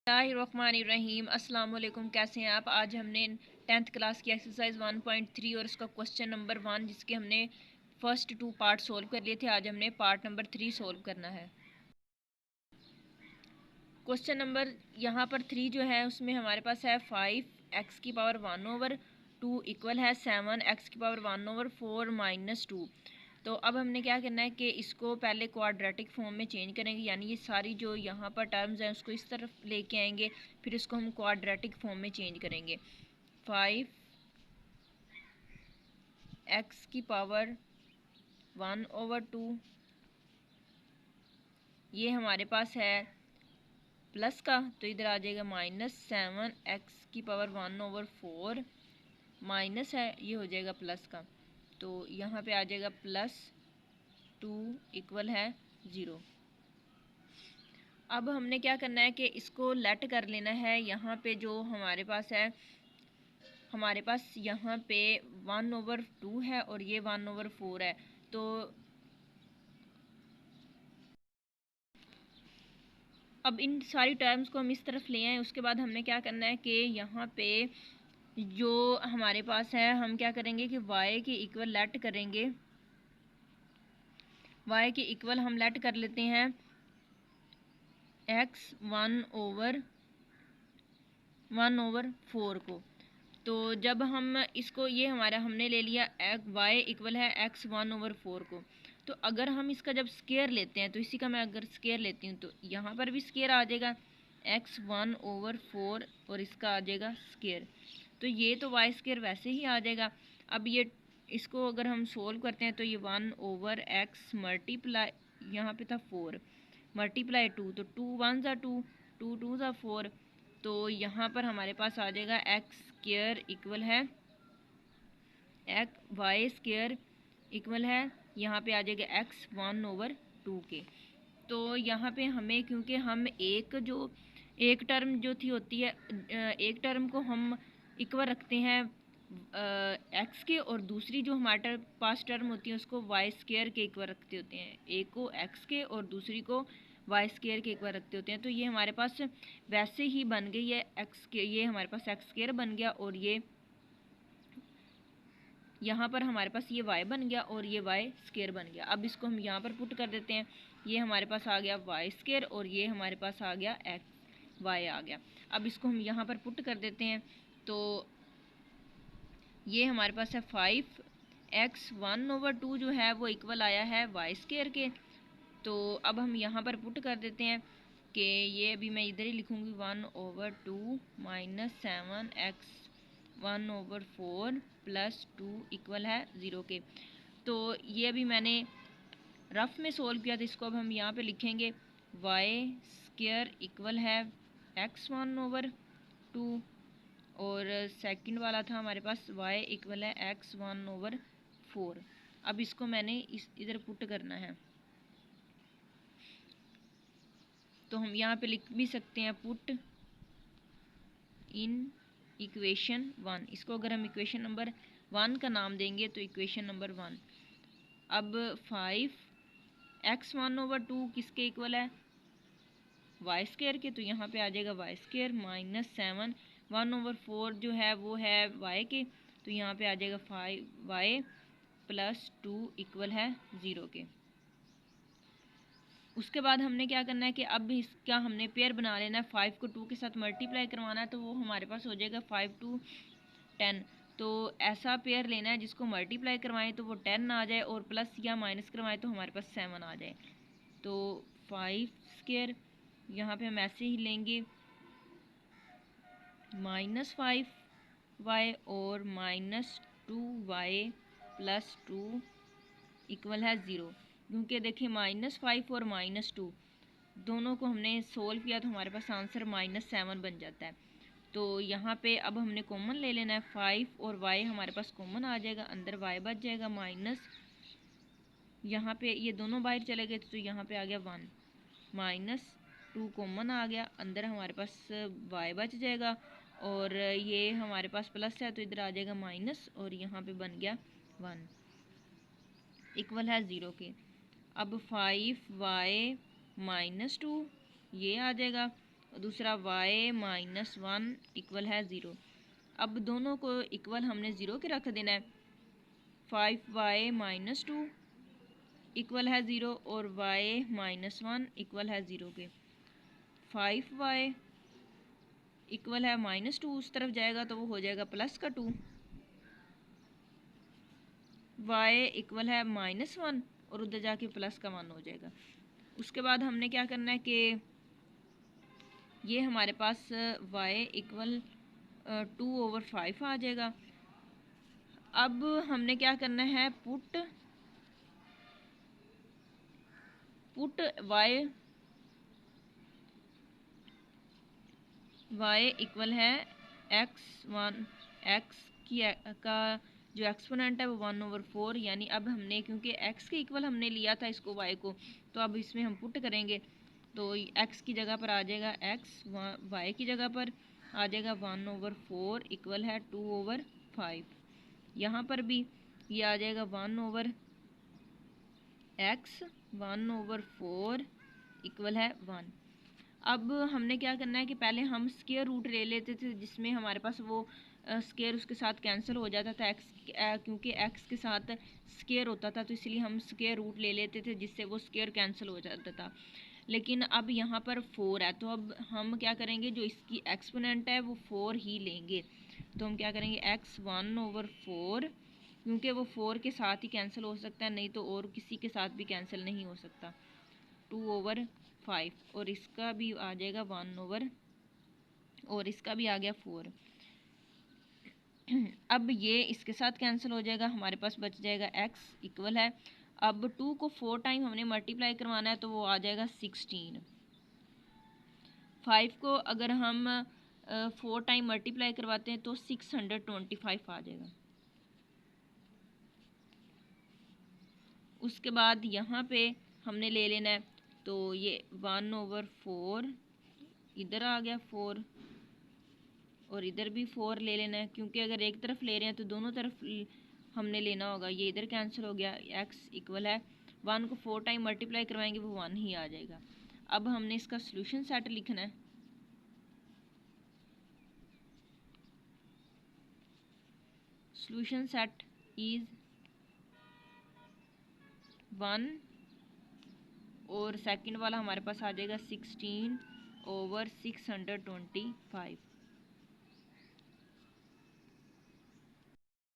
बिस्मिल्लाहिर्रहमानिर्रहीम। अस्सलाम वालेकुम। कैसे हैं आप? आज हमने 10th क्लास की एक्सरसाइज 1.3 और उसका क्वेश्चन नंबर 1 जिसके हमने फर्स्ट 2 पार्ट सोल्व कर लिए थे, आज हमने पार्ट नंबर 3 सोल्व करना है। क्वेश्चन नंबर यहाँ पर 3 जो है उसमें हमारे पास है 5x की पावर 1/2 इक्वल है 7x की पावर 1/4 माइनस 2। तो अब हमने क्या करना है कि इसको पहले क्वाड्रेटिक फॉर्म में चेंज करेंगे, यानी ये सारी जो यहाँ पर टर्म्स हैं उसको इस तरफ लेके आएंगे, फिर इसको हम क्वाड्रेटिक फॉर्म में चेंज करेंगे। 5x की पावर 1/2 ये हमारे पास है प्लस का, तो इधर आ जाएगा माइनस 7x की पावर 1/4 माइनस है, ये हो जाएगा प्लस का, तो यहाँ पे आ जाएगा +2 इक्वल है 0। अब हमने क्या करना है कि इसको लेट कर लेना है। यहाँ पे जो हमारे पास है, हमारे पास यहाँ पे 1/2 है और ये 1/4 है, तो अब इन सारी टर्म्स को हम इस तरफ ले आए। उसके बाद हमने क्या करना है कि यहाँ पे जो हमारे पास है हम क्या करेंगे कि y के इक्वल लेट करेंगे। y के इक्वल हम लेट कर लेते हैं x 1/4 को। तो जब हम इसको, ये हमारा हमने ले लिया y इक्वल है x 1/4 को, तो अगर हम इसका जब स्केयर लेते हैं, तो इसी का मैं अगर स्केयर लेती हूँ तो यहाँ पर भी स्केयर आ जाएगा x 1/4 और इसका आ जाएगा स्केयर, तो ये तो y स्केयर वैसे ही आ जाएगा। अब ये इसको अगर हम सोल्व करते हैं तो ये 1/x मल्टीप्लाई, यहाँ पे था 4 मल्टीप्लाई 2, तो 2 1 ज़ा 2, 2 2 ज़ा 4, तो यहाँ पर हमारे पास आ जाएगा एक्स स्क्वायर इक्वल है वाई स्क्वायर इक्वल है, यहाँ पे आ जाएगा x 1/2 के। तो यहाँ पे हमें, क्योंकि हम एक टर्म जो थी होती है, एक टर्म को हम इक्वल रखते हैं x के, और दूसरी जो हमारे पास टर्म होती है उसको y स्क्वायर के इक्वल रखते होते हैं। एक को x के और दूसरी को वाई स्केयर के इक्वल रखते होते हैं। तो ये हमारे पास वैसे ही बन गई है एक्स के, ये हमारे पास एक्स स्केयर बन गया और ये यहाँ पर हमारे पास ये y बन गया और ये y स्केयर बन गया। अब इसको हम यहाँ पर पुट कर देते हैं, ये हमारे पास आ गया y स्केयर और ये हमारे पास आ गया x y आ गया। अब इसको हम यहाँ पर पुट कर देते हैं, तो ये हमारे पास है 5x 1/2 जो है वो इक्वल आया है y स्केयर के। तो अब हम यहाँ पर पुट कर देते हैं कि ये अभी मैं इधर ही लिखूँगी 1/2 माइनस 7x 1/4 प्लस 2 इक्वल है 0 के। तो ये अभी मैंने रफ में सोल्व किया था, इसको अब हम यहाँ पे लिखेंगे y स्क्वायर इक्वल है x 1/2 और सेकंड वाला था हमारे पास y इक्वल है x 1/4। अब इसको मैंने इधर पुट करना है, तो हम यहाँ पे लिख भी सकते हैं पुट इन इक्वेशन 1। इसको अगर हम इक्वेशन नंबर 1 का नाम देंगे तो इक्वेशन नंबर 1। अब 5x 1/2 किसके इक्वल है वाई स्क्वायर के, तो यहाँ पे आ जाएगा वाई स्क्वायर माइनस 7 1/4 जो है वो है y के, तो यहाँ पे आ जाएगा 5y प्लस 2 इक्वल है 0 के। उसके बाद हमने क्या करना है कि अब इसका हमने पेयर बना लेना है, 5 को 2 के साथ मल्टीप्लाई करवाना है, तो वो हमारे पास हो जाएगा 5 2 10। तो ऐसा पेयर लेना है जिसको मल्टीप्लाई करवाएं तो वो 10 आ जाए और प्लस या माइनस करवाएं तो हमारे पास 7 आ जाए। तो 5 स्क्वायर यहाँ पे हम ऐसे ही लेंगे -5y और -2y प्लस 2 इक्वल है 0, क्योंकि देखिए -5 और -2 दोनों को हमने सोल्व किया तो हमारे पास आंसर -7 बन जाता है। तो यहाँ पे अब हमने कॉमन ले लेना है, 5 और y हमारे पास कॉमन आ जाएगा, अंदर y बच जाएगा माइनस, यहाँ पे ये दोनों बाहर चले गए तो यहाँ पे आ गया 1, -2 कॉमन आ गया, अंदर हमारे पास y बच जाएगा और ये हमारे पास प्लस है तो इधर आ जाएगा माइनस और यहाँ पे बन गया 1 इक्वल है 0 के। अब 5y -2 ये आ जाएगा और दूसरा y माइनस 1 इक्वल है 0। अब दोनों को इक्वल हमने 0 के रख देना है। 5y माइनस 2 इक्वल है 0 और y माइनस 1 इक्वल है 0 के। 5y इक्वल है माइनस 2, उस तरफ जाएगा तो वो हो जाएगा प्लस का 2। y इक्वल है माइनस 1 और उधर जाके प्लस का 1 हो जाएगा। उसके बाद हमने क्या करना है कि ये हमारे पास y इक्वल 2/5 आ जाएगा। अब हमने क्या करना है, पुट y इक्वल है x का जो एक्सपोनेंट है वो 1/4, यानी अब हमने क्योंकि x के इक्वल हमने लिया था इसको y को, तो अब इसमें हम पुट करेंगे तो x की जगह पर आ जाएगा x, y की जगह पर आ जाएगा 1/4 इक्वल है 2/5। यहाँ पर भी ये आ जाएगा 1/x 1/4 इक्वल है 1। अब हमने क्या करना है कि पहले हम स्क्वायर रूट ले लेते थे जिसमें हमारे पास वो स्क्वायर उसके साथ कैंसिल हो जाता था। क्योंकि x के साथ स्क्वायर होता था तो इसलिए हम स्क्वायर रूट ले लेते थे जिससे वो स्क्वायर कैंसिल हो जाता था। लेकिन अब यहाँ पर 4 है तो अब हम क्या करेंगे, जो इसकी एक्सपोनेंट है वो 4 ही लेंगे। तो हम क्या करेंगे x 1/4, क्योंकि वो 4 के साथ ही कैंसिल हो सकता है, नहीं तो और किसी के साथ भी कैंसिल नहीं हो सकता। 2/5 और इसका भी आ जाएगा 1 और इसका भी आ गया 4। अब ये इसके साथ कैंसिल हो जाएगा, हमारे पास बच जाएगा x इक्वल है, अब 2 को 4 टाइम हमने मल्टीप्लाई करवाना है तो वो आ जाएगा 16। 5 को अगर हम 4 टाइम मल्टीप्लाई करवाते हैं तो 625 आ जाएगा। उसके बाद यहाँ पे हमने ले लेना है तो ये 1/4 इधर आ गया 4 और इधर भी 4 ले लेना है, क्योंकि अगर एक तरफ ले रहे हैं तो दोनों तरफ हमने लेना होगा। ये इधर कैंसिल हो गया, x इक्वल है 1 को 4 टाइम मल्टीप्लाई करवाएंगे वो 1 ही आ जाएगा। अब हमने इसका सोल्यूशन सेट लिखना है। सोल्यूशन सेट इज 1 और सेकंड वाला हमारे पास आ जाएगा 16/625।